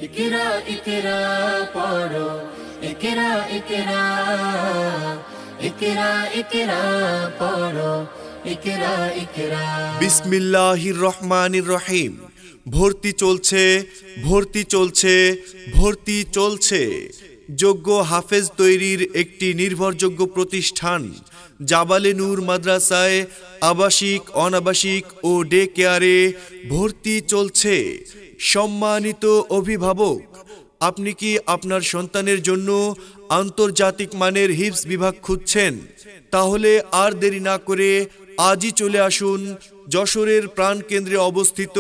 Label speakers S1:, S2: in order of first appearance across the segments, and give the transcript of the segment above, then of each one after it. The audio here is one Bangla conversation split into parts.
S1: ইকরা ইকরা পড়ো, ইকরা ইকরা, ইকরা ইকরা পড়ো, ইকরা ইকরা।
S2: বিসমিল্লাহির রহমানির রহিম। ভর্তি চলছে, ভর্তি চলছে, ভর্তি চলছে। যোগ্য হাফেজ তৈরির একটি নির্ভরযোগ্য প্রতিষ্ঠান জাবালে নূর মাদ্রাসায় আবাসিক, অনাবাসিক ও ডে কেয়ারে ভর্তি চলছে। সম্মানিত অভিভাবক, আপনি কি আপনার সন্তানের জন্য আন্তর্জাতিক মানের হিফজ বিভাগ খুঁজছেন? তাহলে আর দেরি না করে আজই চলে আসুন যশোরের প্রাণকেন্দ্রে অবস্থিত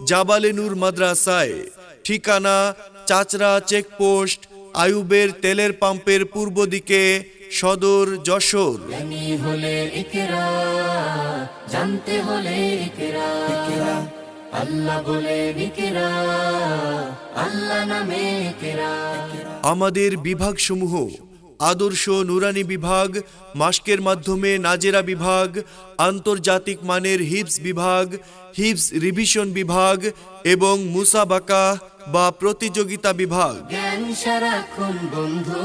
S2: জাবালে নূর মাদ্রাসায়। ঠিকানা চাচরা চেকপোস্ট, আইয়ুবের তেলের পাম্পের পূর্ব দিকে, সদর, যশোর।
S1: জ্ঞানী হলে ইকরা, জানতে হলে ইকরা, আল্লাহ বলে ইকরা, আল্লাহ নামে ইকরা।
S2: আমাদের বিভাগসমূহ: আদর্শ নুরানি বিভাগ, মাস্কের মাধ্যমে নাজেরা বিভাগ, আন্তর্জাতিক মানের হিফজ বিভাগ, হিফজ রিভিশন বিভাগ এবং মুসাবাকা বা প্রতিযোগিতা বিভাগ।
S1: জ্ঞান সারাক্ষণ বন্ধু,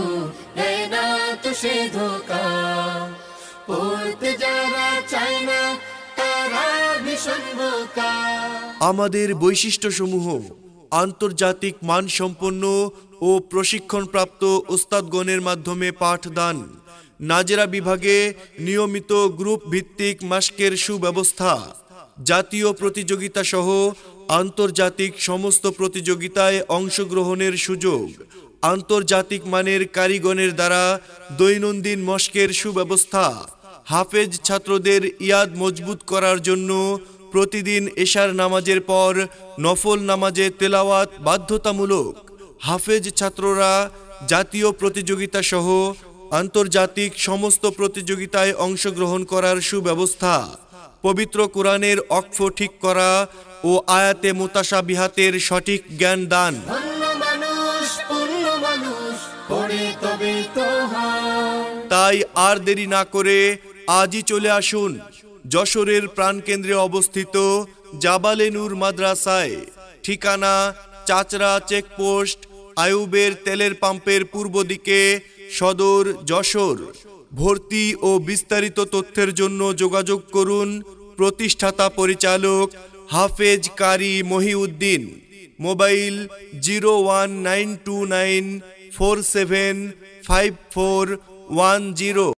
S1: দেয় না তো সে ধোঁকা। পড়তে যারা চায় না তারা ভীষণ বোকা।
S2: আমাদের বৈশিষ্ট্যসমূহ: আন্তর্জাতিক মানসম্পন্ন ও প্রশিক্ষণপ্রাপ্ত ওস্তাদগণের মাধ্যমে পাঠদান। নাজেরা বিভাগে নিয়মিত গ্রুপ ভিত্তিক মাস্কের সুব্যবস্থা। জাতীয় প্রতিযোগিতা সহ আন্তর্জাতিক সমস্ত প্রতিযোগিতায় অংশগ্রহণের সুযোগ। আন্তর্জাতিক মানের কারিগণের দ্বারা দৈনন্দিন মস্কের সুব্যবস্থা। হাফেজ ছাত্রদের ইয়াদ মজবুত করার জন্য প্রতিদিন এশার নামাজের পর নফল নামাজে তেলাওয়াত বাধ্যতামূলক। হাফেজ ছাত্ররা জাতীয় প্রতিযোগিতা সহ আন্তর্জাতিক সমস্ত প্রতিযোগিতায় অংশগ্রহণ করার সুব্যবস্থা। পবিত্র কোরআনের অক্ষ ঠিক করা ও আয়াতে মুতাশাবিহাতের সঠিক জ্ঞান দান।
S1: ধন্য মানুষ, পূর্ণ মানুষ, পড়ে তবে তো হয়।
S2: তাই আর দেরি না করে আজই চলে আসুন যশোরের প্রাণকেন্দ্রে অবস্থিত জাবালে নূর মাদ্রাসায়। ঠিকানা চাচরা চেকপোস্ট, আইয়ুবের তেলের পাম্পের পূর্ব দিকে, সদর, যশোর। ভর্তি ও বিস্তারিত তথ্যের জন্য যোগাযোগ করুন প্রতিষ্ঠাতা পরিচালক হাফেজ কারি মহিউদ্দিন। মোবাইল 01929475410।